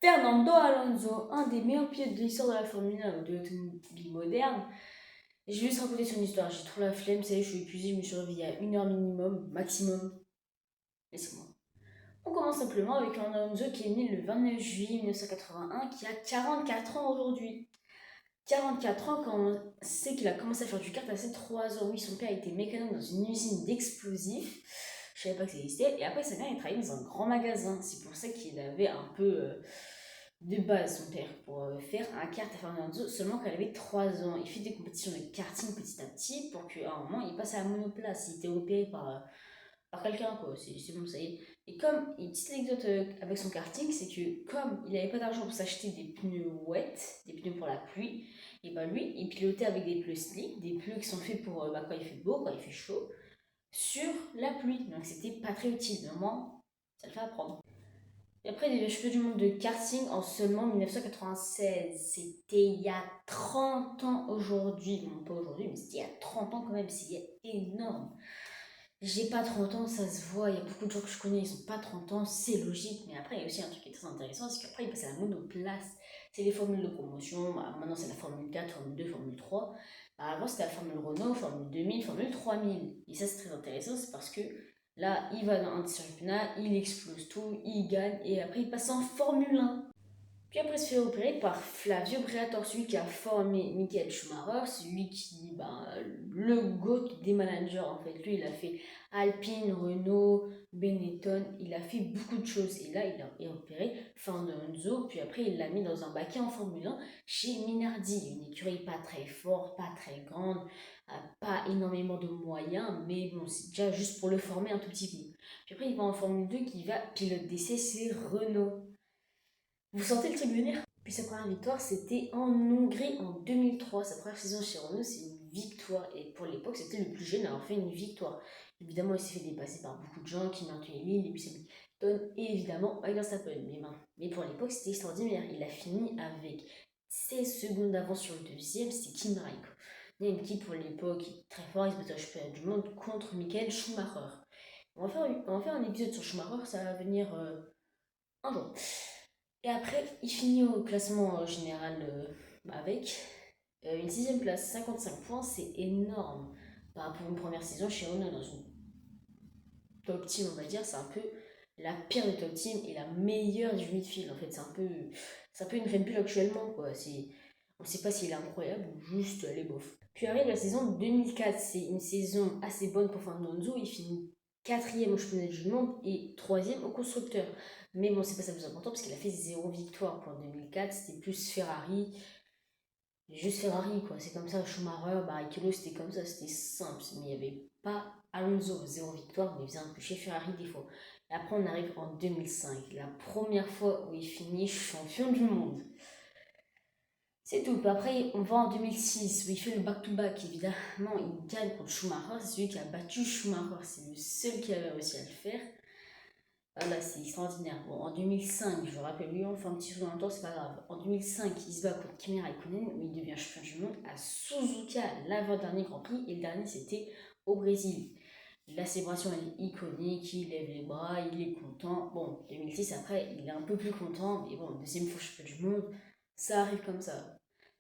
Fernando Alonso, un des meilleurs pilotes de l'histoire de la Formule 1 ou de l'automobile moderne. Je vais juste raconter son histoire. J'ai trop la flemme, ça y est, je suis épuisée, je me suis réveillée à 1 heure minimum, maximum. Laissez-moi. On commence simplement avec un Alonso qui est né le 29 juillet 1981, qui a 44 ans aujourd'hui. 44 ans quand on sait qu'il a commencé à faire du kart à ses 3 ans. Oui, son père était mécano dans une usine d'explosifs. Je savais pas que ça existait. Et après, sa mère, il travaillait dans un grand magasin. C'est pour ça qu'il avait un peu de base, son père, pour faire un kart à Fernando, seulement qu'elle avait 3 ans. Il fait des compétitions de karting petit à petit pour qu'à un moment, il passe à la monoplace. Il était repéré par quelqu'un, quoi. C'est bon, ça y est. Et comme, une petite anecdote avec son karting, c'est que comme il n'avait pas d'argent pour s'acheter des pneus wet, des pneus pour la pluie, et bah lui, il pilotait avec des pneus slick, des pneus qui sont faits pour quand il fait beau, quand il fait chaud, sur la pluie. Donc c'était pas très utile, mais au moins, ça le fait apprendre. Et après, il est champion du monde de karting en seulement 1996. C'était il y a 30 ans aujourd'hui. Bon, pas aujourd'hui, mais c'était il y a 30 ans quand même. C'est énorme. J'ai pas 30 ans, ça se voit. Il y a beaucoup de gens que je connais, ils ont pas 30 ans. C'est logique. Mais après, il y a aussi un truc qui est très intéressant, c'est qu'après, ils passent à la monoplace. C'est les formules de promotion. Bah, maintenant, c'est la Formule 4, Formule 2, Formule 3. Bah, avant, c'était la Formule Renault, Formule 2000, Formule 3000. Et ça, c'est très intéressant. C'est parce que là, il va dans un championnat, il explose tout, il gagne. Et après, il passe en Formule 1. Puis après, il se fait opérer par Flavio Briatore, celui qui a formé Michael Schumacher, celui qui, ben, le GOAT des managers en fait. Lui, il a fait Alpine, Renault, Benetton, il a fait beaucoup de choses. Et là, il a opéré Fernando, puis après, il l'a mis dans un baquet en Formule 1 chez Minardi, une écurie pas très forte, pas très grande, pas énormément de moyens, mais bon, c'est déjà juste pour le former un tout petit peu. Puis après, il va en Formule 2 qui va pilote d'essai, c'est Renault. Vous sentez le truc venir? Puis sa première victoire, c'était en Hongrie en 2003. Sa première saison chez Renault, c'est une victoire. Et pour l'époque, c'était le plus jeune à avoir fait une victoire. Évidemment, il s'est fait dépasser par beaucoup de gens, qui maintenaient l'île, et puis Hamilton, et évidemment, Max Verstappen. Mais pour l'époque, c'était extraordinaire. Il a fini avec 16 secondes d'avance sur le deuxième, c'était Kim Raikkonen, qui pour l'époque est très fort, il se battait au championnat du monde contre Michael Schumacher. On va faire un épisode sur Schumacher, ça va venir un jour. Et après, il finit au classement général avec une sixième place, 55 points, c'est énorme. Par rapport à une première saison chez Renault dans une top team, on va dire, c'est un peu la pire des top teams et la meilleure du midfield. En fait, c'est un peu une Red Bull actuellement, quoi. On ne sait pas s'il est incroyable ou juste elle est bof. Puis arrive la saison 2004, c'est une saison assez bonne pour Fernando. Il finit quatrième au championnat du monde et troisième au constructeur. Mais bon, c'est pas ça le plus important parce qu'il a fait 0 victoire pour 2004. C'était plus Ferrari, juste Ferrari quoi. C'est comme ça. Schumacher, Barrichello, c'était comme ça. C'était simple. Mais il n'y avait pas Alonso, 0 victoire. Mais il faisait un peu chez Ferrari des fois. Et après, on arrive en 2005, la première fois où il finit champion du monde. C'est tout. Puis après, on va en 2006 où il fait le back-to-back. Évidemment, il gagne contre Schumacher. C'est celui qui a battu Schumacher. C'est le seul qui avait réussi à le faire. Voilà, c'est extraordinaire. Bon, en 2005, je rappelle, lui, on fait un petit saut dans le temps, c'est pas grave. En 2005, il se bat contre Kimi Raikkonen, où il devient champion du monde à Suzuka, l'avant-dernier Grand Prix, et le dernier, c'était au Brésil. La célébration, elle est iconique, il lève les bras, il est content. Bon, 2006, après, il est un peu plus content, mais bon, deuxième fois champion du monde, ça arrive comme ça.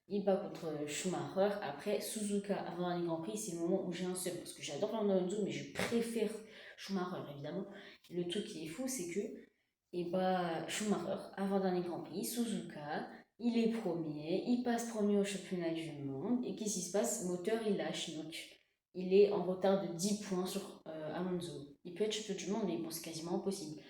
Il bat contre Schumacher. Après, Suzuka, avant dernier Grand Prix, c'est le moment où j'ai un seul. Parce que j'adore Fernando Alonso, mais je préfère Schumacher, évidemment. Le truc qui est fou, c'est que Schumacher, avant dernier Grand Prix, Suzuka, il est premier, il passe premier au championnat du monde. Et qu'est-ce qui se passe? Moteur, il lâche. Donc, il est en retard de 10 points sur Alonso. Il peut être champion du monde, mais bon, c'est quasiment impossible.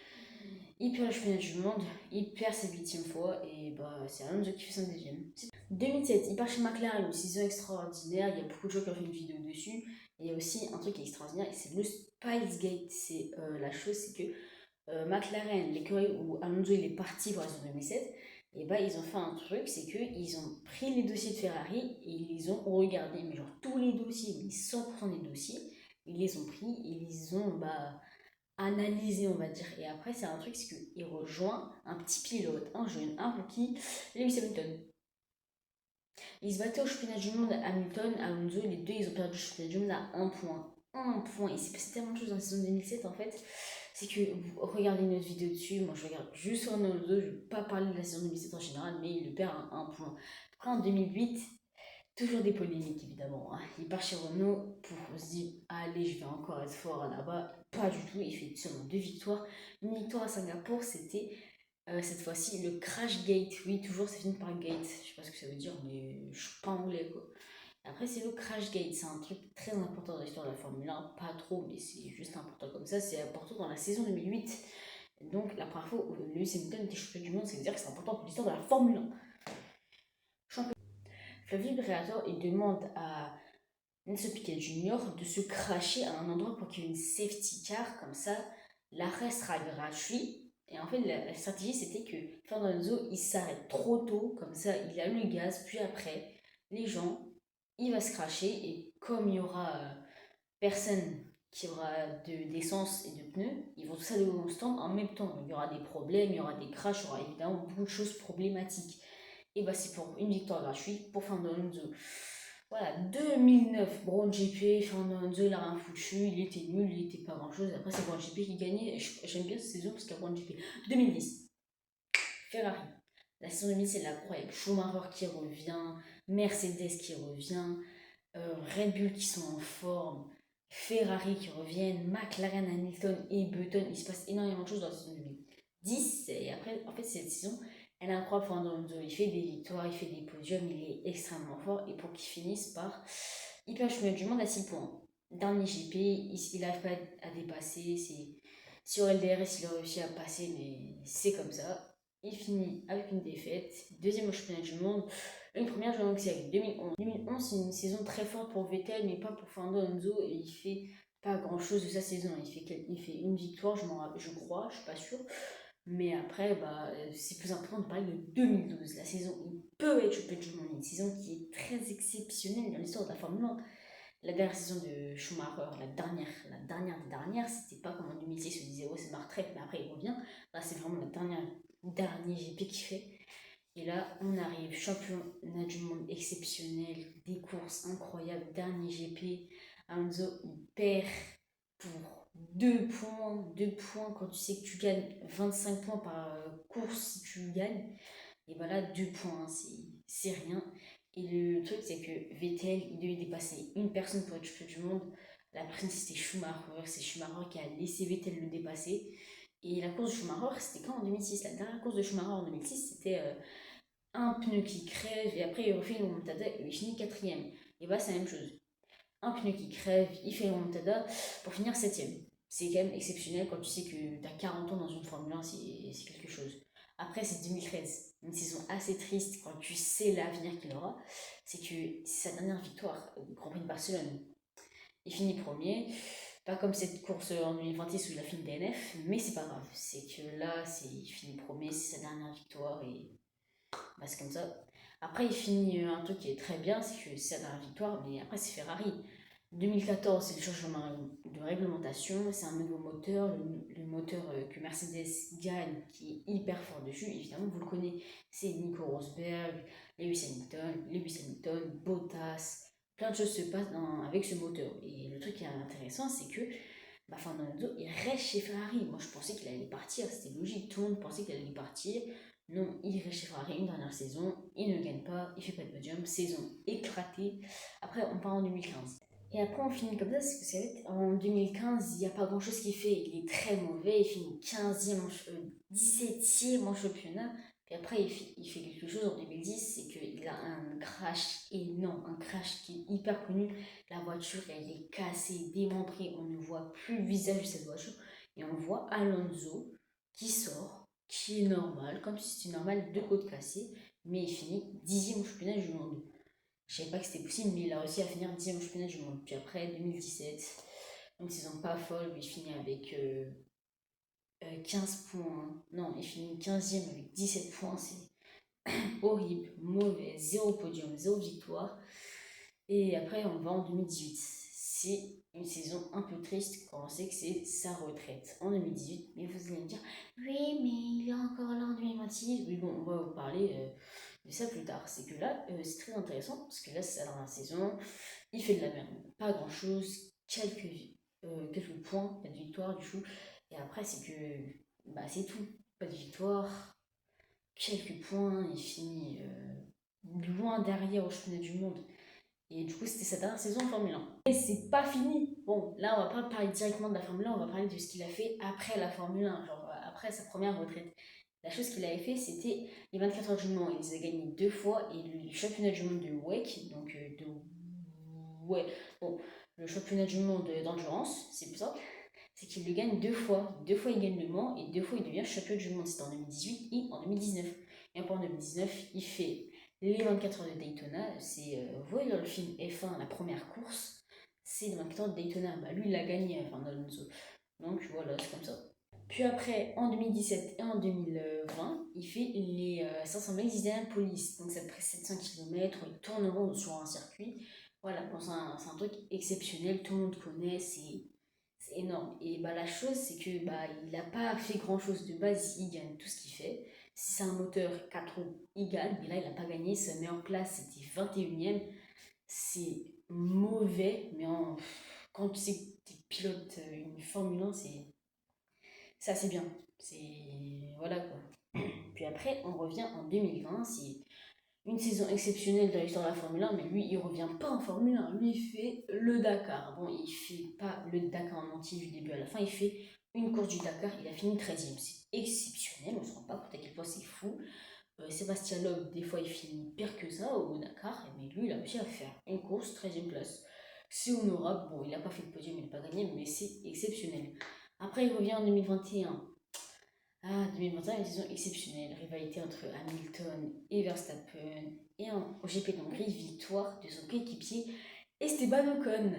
Il perd le championnat du monde, il perd sa 8e fois, et c'est Alonso qui fait son deuxième. 2007, il part chez McLaren, une saison extraordinaire. Il y a beaucoup de gens qui ont fait une vidéo dessus. Et il y a aussi un truc qui est extraordinaire, et c'est le Spicegate. C'est la chose, c'est que McLaren, l'écurie où Alonso il est parti pour la saison 2007, et ils ont fait un truc, c'est qu'ils ont pris les dossiers de Ferrari et ils les ont regardés, mais genre tous les dossiers, mais 100% des dossiers, ils les ont pris et ils les ont analysés, on va dire. Et après, c'est un truc, c'est qu'il rejoint un petit pilote, un jeune, un rookie, Lewis Hamilton. Ils se battaient au championnat du monde, Hamilton, Alonso, les deux, ils ont perdu le championnat du monde à un point. Un point. Il s'est passé tellement de choses dans la saison 2007 en fait. c'est que vous regardez notre vidéo dessus, moi je regarde juste Fernando, je ne vais pas parler de la saison 2007 en général, mais il le perd un point. Après en 2008, toujours des polémiques évidemment, hein. Il part chez Renault pour se dire allez je vais encore être fort là-bas, pas du tout, il fait seulement 2 victoires. Une victoire à Singapour, c'était cette fois-ci le Crash Gate, oui toujours ça finit par Gate, je sais pas ce que ça veut dire mais je suis pas anglais quoi. Après, c'est le Crash Gate, c'est un truc très important dans l'histoire de la Formule 1, pas trop, mais c'est juste important comme ça. C'est important dans la saison 2008. Donc, la première fois où Lewis Hamilton était champion du monde, c'est dire que c'est important pour l'histoire de la Formule 1. Champion. Flavio Briatore, il demande à Nelson Piquet Jr. de se cracher à un endroit pour qu'il y ait une safety car, comme ça, l'arrêt sera gratuit. Et en fait, la stratégie, c'était que Fernando, il s'arrête trop tôt, comme ça, il a le gaz, puis après, les gens, il va se cracher, et comme il y aura personne qui aura d'essence et de pneus, ils vont tous aller au stand en même temps. Donc, il y aura des problèmes, il y aura des crashs, il y aura évidemment beaucoup de choses problématiques. Et bah c'est pour une victoire gratuite pour Fernando. Voilà, 2009, Brown GP, Fernando il a rien foutu, il était nul, il était pas grand chose. Après c'est Brown GP qui gagnait, j'aime bien cette saison parce qu'il y a Brown GP. 2010, Ferrari. La saison 2010 c'est incroyable. Schumacher qui revient, Mercedes qui revient, Red Bull qui sont en forme, Ferrari qui reviennent, McLaren, Hamilton et Button. Il se passe énormément de choses dans la saison 2010. Et après, en fait, cette saison, elle est incroyable. Fernando, il fait des victoires, il fait des podiums, il est extrêmement fort. Et pour qu'il finisse par hyper champion du monde à 6 points. Dernier GP, il n'arrive pas à dépasser. Sur LDRS, il a réussi à passer, mais c'est comme ça. Il finit avec une défaite, deuxième au championnat du monde. Une première, je que c'est avec 2011. 2011, c'est une saison très forte pour Vettel, mais pas pour Fernando. Et il fait pas grand chose de sa saison. Il fait une victoire, je crois, je suis pas sûre. Mais après, bah, c'est plus important de parler de 2012, la saison où il peut être champion du monde. Une saison qui est très exceptionnelle dans l'histoire de la Formule 1. La dernière saison de Schumacher, la dernière, c'était pas comme en 2006 où il disait oh c'est ma retraite, mais après il revient. Là, c'est vraiment dernier GP qu'il fait. Et là, on arrive, championnat du monde exceptionnel, des courses incroyables, dernier GP. Alonso, il perd pour 2 points. 2 points quand tu sais que tu gagnes 25 points par course si tu gagnes. Et bah là, 2 points, hein, c'est rien. Et le truc, c'est que Vettel, il devait dépasser une personne pour être champion du monde. La personne, c'était Schumacher. C'est Schumacher qui a laissé Vettel le dépasser. Et la course de Schumacher, c'était quand en 2006? La dernière course de Schumacher en 2006, c'était un pneu qui crève et après il refait une remontada et il finit quatrième. Et bah c'est la même chose. Un pneu qui crève, il fait une remontada pour finir septième. C'est quand même exceptionnel quand tu sais que tu as 40 ans dans une Formule 1, c'est quelque chose. Après c'est 2013, une saison assez triste quand tu sais l'avenir qu'il aura. C'est que c'est sa dernière victoire au Grand Prix de Barcelone. Il finit premier, pas comme cette course en 2026 où il a fini DNF, mais c'est pas grave. C'est que là, il finit premier, c'est sa dernière victoire et bah, c'est comme ça. Après, il finit un truc qui est très bien, c'est que c'est la victoire, mais après, c'est Ferrari. 2014, c'est le changement de réglementation, c'est un nouveau moteur, le moteur que Mercedes gagne, qui est hyper fort dessus, évidemment, vous le connaissez, c'est Nico Rosberg, Lewis Hamilton, Bottas, plein de choses se passent avec ce moteur. Et le truc qui est intéressant, c'est que bah, Fernando, il reste chez Ferrari. Moi, je pensais qu'il allait partir, c'était logique, tout le monde pensait qu'il allait partir. Non, il reste chez Ferrari une dernière saison, il ne gagne pas, il fait pas de podium, saison éclatée. Après, on part en 2015. Et après, on finit comme ça, parce que c'est en 2015, il n'y a pas grand chose qu'il fait. Il est très mauvais, il finit 15e, 17e en championnat. Puis après, il fait quelque chose en 2010, c'est qu'il a un crash énorme, un crash qui est hyper connu. La voiture, elle est cassée, démembrée, on ne voit plus le visage de cette voiture. Et on voit Alonso qui sort, qui est normal, comme si c'était normal, deux côtes cassées, mais il finit 10e au championnat du monde. Je savais pas que c'était possible, mais il a réussi à finir 10e au championnat du monde. Puis après, 2017, une saison pas folle, où il finit avec 15 points. Non, il finit 15e avec 17 points. C'est horrible, mauvais, zéro podium, zéro victoire. Et après, on va en 2018. C'est une saison un peu triste quand on sait que c'est sa retraite en 2018. Mais vous allez me dire, oui, mais il est encore là en 2026. Oui, bon, on va vous parler de ça plus tard. C'est que là, c'est très intéressant parce que là, c'est sa dernière saison. Il fait de la merde. Pas grand chose, quelques points, 4 victoires du coup. Et après, c'est que bah, c'est tout. Pas de victoire, quelques points, il finit loin derrière au championnat du monde. Et du coup, c'était sa dernière saison en Formule 1. Et c'est pas fini. Bon, là, on va pas parler directement de la Formule 1, on va parler de ce qu'il a fait après la Formule 1, genre après sa première retraite. La chose qu'il avait fait, c'était les 24 heures du Mans. Il les a gagnés 2 fois et le championnat du monde de WEC, donc ouais, bon, le championnat du monde d'endurance, c'est plus simple, c'est qu'il le gagne 2 fois. 2 fois, il gagne le Mans et 2 fois, il devient champion du monde. C'était en 2018 et en 2019. Et encore en 2019, il fait les 24 heures de Daytona. C'est, vous voyez dans le film F1, la première course, c'est les 24 heures de Daytona. Bah, lui, il l'a gagné, enfin, Alonso. Donc voilà, c'est comme ça. Puis après, en 2017 et en 2020, il fait les 500 miles d'Indianapolis. Donc ça fait 700 km, il tourne en rond sur un circuit. Voilà, bon, c'est un truc exceptionnel, tout le monde connaît, c'est énorme. Et bah, la chose, c'est que bah, il n'a pas fait grand-chose de base, il gagne tout ce qu'il fait. Si c'est un moteur 4 roues, il gagne, mais là, il n'a pas gagné. Sa meilleure place, c'était 21e. C'est mauvais, mais quand tu sais que tu pilotes une Formule 1, c'est assez bien. C'est. Voilà quoi. Puis après, on revient en 2020. C'est une saison exceptionnelle dans l'histoire de la Formule 1, mais lui, il revient pas en Formule 1. Lui, il fait le Dakar. Bon, il fait pas le Dakar en entier du début à la fin. Il fait une course du Dakar. Il a fini 13e. C'est exceptionnel. On se rend pas compte à quel point c'est fou. Sébastien Loeb, des fois, il finit pire que ça au Dakar. Mais lui, il a réussi à faire une course 13e place. C'est honorable. Bon, il n'a pas fait de podium, il n'a pas gagné, mais c'est exceptionnel. Après, il revient en 2021. Ah, 2021, une saison exceptionnelle. Rivalité entre Hamilton et Verstappen. Et au GP d'Hongrie, victoire de son coéquipier Esteban Ocon.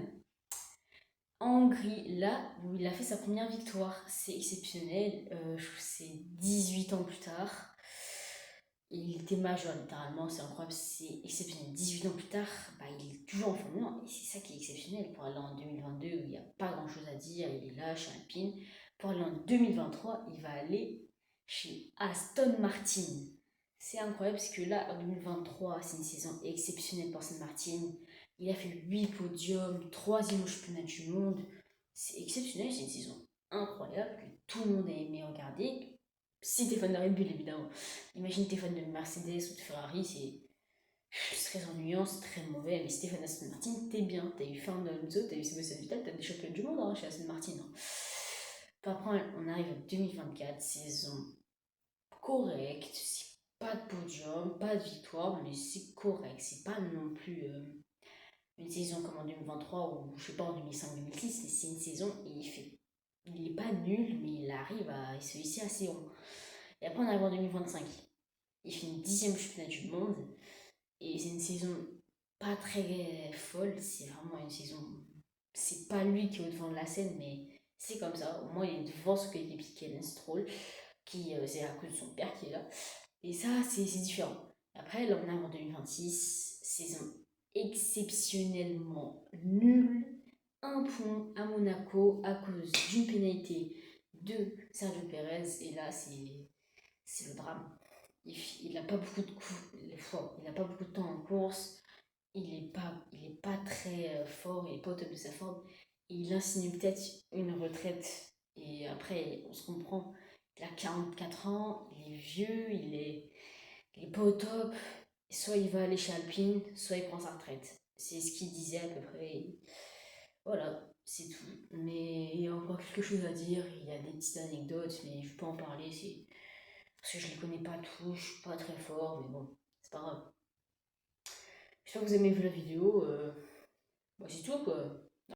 En Hongrie, là où il a fait sa première victoire, c'est exceptionnel. C'est 18 ans plus tard. Il était majeur littéralement, c'est incroyable, c'est exceptionnel. 18 ans plus tard, bah, il est toujours en Formule 1 et c'est ça qui est exceptionnel. Pour aller en 2022 où il n'y a pas grand chose à dire, il est là chez Alpine. Pour aller en 2023, il va aller chez Aston Martin. C'est incroyable parce que là, en 2023, c'est une saison exceptionnelle pour Aston Martin. Il a fait 8 podiums, 3e au championnat du monde. C'est exceptionnel, c'est une saison incroyable que tout le monde a aimé regarder. Si t'es fan de Red Bull, évidemment. Imagine t'es fan de Mercedes ou de Ferrari, c'est très ennuyant, c'est très mauvais. Mais si t'es fan d'Aston Martin, t'es bien. T'as eu Fernando Alonso, t'as eu Sébastien Vettel, t'as des champions du monde hein, chez Aston Martin. Hein. Puis après, on arrive en 2024, saison correcte. C'est pas de podium, pas de victoire, mais c'est correct. C'est pas non plus une saison comme en 2023 ou je sais pas en 2005-2006, mais c'est une saison et il est pas nul, mais il se hisser assez haut. Et après, on arrive en 2025. Il finit 10e championnat du monde. Et c'est une saison pas très folle. C'est vraiment une saison. C'est pas lui qui est au devant de la scène, mais c'est comme ça. Au moins, il est devant ce coéquipier Ken Stroll, qui c'est à cause de son père qui est là. Et ça, c'est différent. Après, là, on arrive en 2026. Saison exceptionnellement nulle. Un point à Monaco à cause d'une pénalité de Sergio Perez. Et là, c'est le drame. Il n'a pas beaucoup de coups, il n'a pas beaucoup de temps en course. Il est pas très fort, il est pas au top de sa forme. Il insinue peut-être une retraite. Et après, on se comprend. Il a 44 ans, il est vieux, il est pas au top. Soit il va aller chez Alpine, soit il prend sa retraite. C'est ce qu'il disait à peu près. Voilà, c'est tout. Mais il y a encore quelque chose à dire. Il y a des petites anecdotes, mais je peux en parler. Parce que je les connais pas tous, je suis pas très fort, mais bon, c'est pas grave. J'espère que vous avez vu la vidéo. Bah, c'est tout quoi.